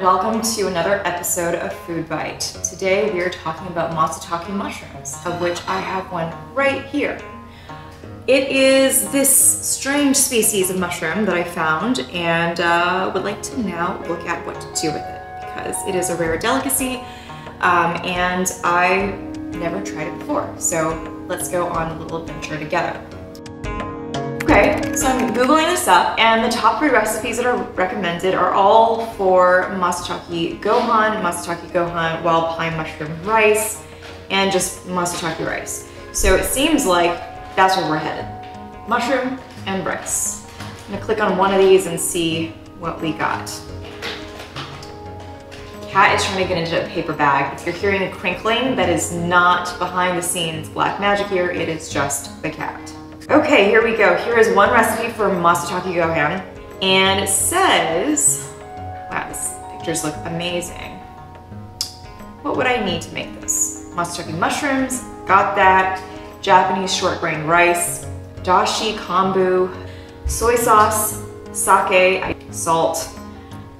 Welcome to another episode of Food Bite. Today we are talking about Matsutake mushrooms, of which I have one right here. It is this strange species of mushroom that I found and would like to now look at what to do with it because it is a rare delicacy and I never tried it before. So let's go on a little adventure together. Okay, so I'm Googling this up and the top 3 recipes that are recommended are all for Matsutake Gohan, wild pine mushroom rice, and just Matsutake rice. So it seems like that's where we're headed. Mushroom and rice. I'm gonna click on one of these and see what we got. Cat is trying to get into a paper bag. If you're hearing a crinkling, that is not behind the scenes black magic here, it is just the cat. Okay, here we go. Here is one recipe for Matsutake Gohan, and it says, wow, these pictures look amazing. What would I need to make this? Matsutake mushrooms, got that. Japanese short grain rice, dashi, kombu, soy sauce, sake, salt,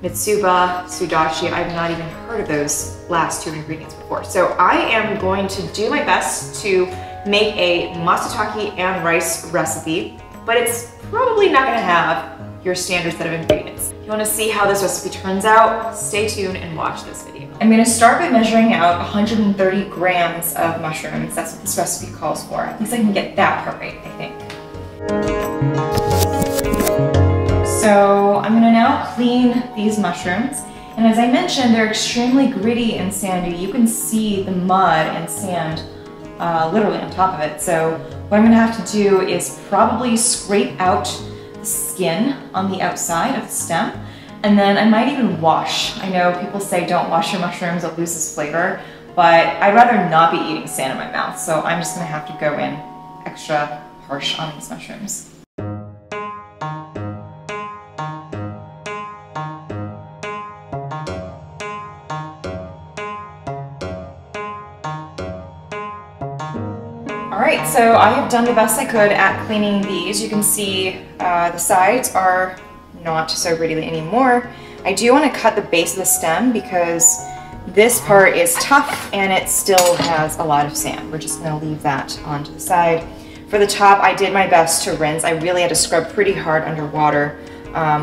mitsuba, sudashi. I've not even heard of those last 2 ingredients before. So I am going to do my best to make a Matsutake and rice recipe, but it's probably not gonna have your standard set of ingredients. If you wanna see how this recipe turns out, stay tuned and watch this video. I'm gonna start by measuring out 130 grams of mushrooms. That's what this recipe calls for. At least I can get that part right, I think. So I'm gonna now clean these mushrooms. And as I mentioned, they're extremely gritty and sandy. You can see the mud and sand literally on top of it. So what I'm gonna have to do is probably scrape out the skin on the outside of the stem, and then I might even wash. I know people say don't wash your mushrooms, it loses flavor, but I'd rather not be eating sand in my mouth, so I'm just gonna have to go in extra harsh on these mushrooms. Alright, so I have done the best I could at cleaning these. You can see the sides are not so gritty anymore. I do want to cut the base of the stem because this part is tough and it still has a lot of sand. We're just going to leave that onto the side. For the top, I did my best to rinse. I really had to scrub pretty hard underwater,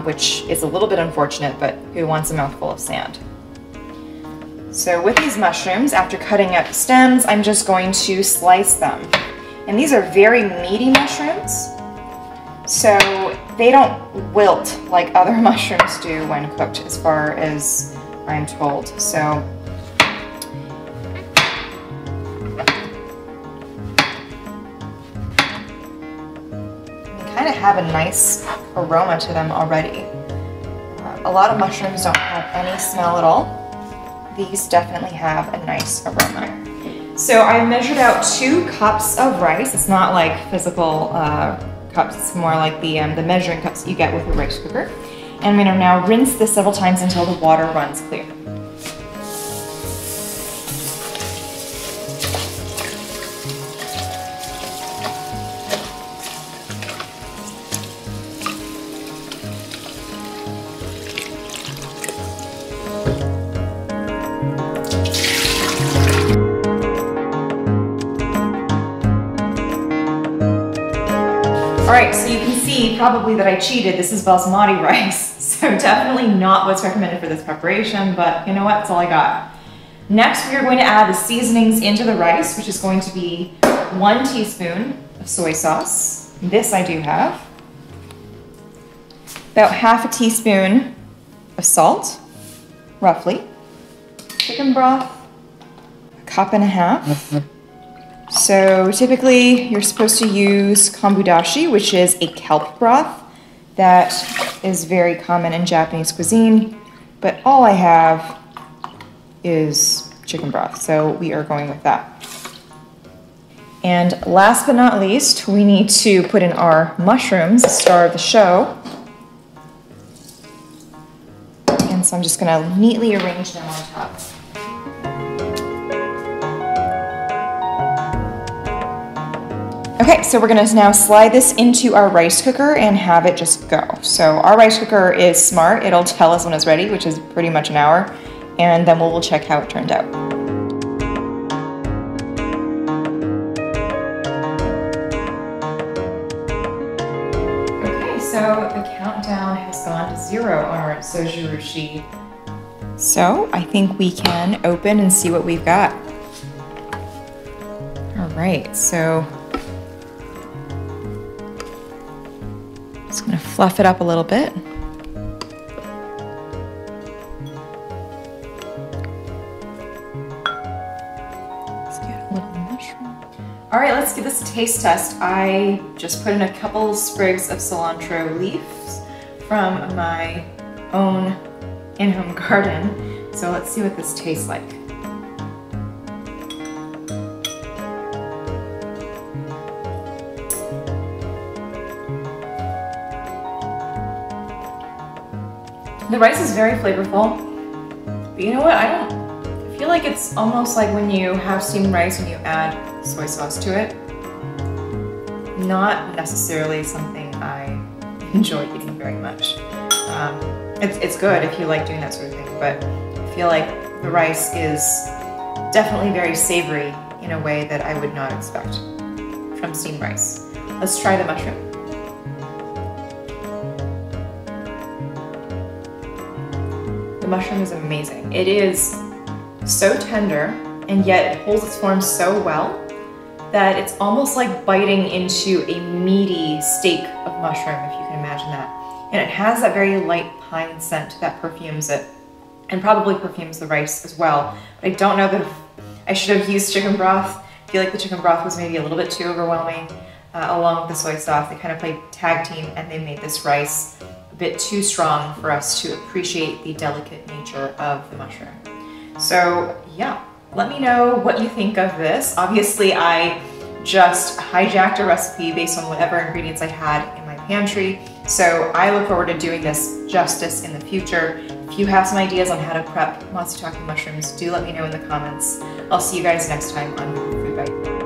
which is a little bit unfortunate, but who wants a mouthful of sand? So with these mushrooms, after cutting out the stems, I'm just going to slice them. And these are very meaty mushrooms, so they don't wilt like other mushrooms do when cooked, as far as I'm told. So they kind of have a nice aroma to them already. A lot of mushrooms don't have any smell at all. These definitely have a nice aroma. So I measured out 2 cups of rice. It's not like physical cups, it's more like the measuring cups that you get with a rice cooker. And I'm gonna now rinse this several times until the water runs clear. Alright, so you can see probably that I cheated. This is Basmati rice, so definitely not what's recommended for this preparation, but you know what, that's all I got. Next, we are going to add the seasonings into the rice, which is going to be 1 teaspoon of soy sauce. This I do have. About ½ a teaspoon of salt, roughly. Chicken broth, 1.5 cups. So typically you're supposed to use kombu dashi, which is a kelp broth that is very common in Japanese cuisine, but all I have is chicken broth, so we are going with that. And last but not least, we need to put in our mushrooms, the star of the show. And so I'm just going to neatly arrange them on top. Okay, so we're gonna now slide this into our rice cooker and have it just go. So our rice cooker is smart. It'll tell us when it's ready, which is pretty much an hour, and then we'll check how it turned out. Okay, so the countdown has gone to 0 on our sojurushi. So I think we can open and see what we've got. All right, so just gonna fluff it up a little bit. Let's get a little mushroom. All right, let's give this a taste test. I just put in a couple sprigs of cilantro leaves from my own in-home garden. So let's see what this tastes like. The rice is very flavorful, but you know what? I feel like it's almost like when you have steamed rice and you add soy sauce to it. Not necessarily something I enjoy eating very much. It's good if you like doing that sort of thing, but I feel like the rice is definitely very savory in a way that I would not expect from steamed rice. Let's try the mushroom. The mushroom is amazing. It is so tender, and yet it holds its form so well that it's almost like biting into a meaty steak of mushroom, if you can imagine that. And it has that very light pine scent that perfumes it, and probably perfumes the rice as well. But I don't know that I should have used chicken broth. I feel like the chicken broth was maybe a little bit too overwhelming, along with the soy sauce. They kind of played tag team, and they made this rice a bit too strong for us to appreciate the delicate nature of the mushroom. So yeah, let me know what you think of this. Obviously, I just hijacked a recipe based on whatever ingredients I had in my pantry. So I look forward to doing this justice in the future. If you have some ideas on how to prep Matsutake mushrooms, do let me know in the comments. I'll see you guys next time on Food Bite.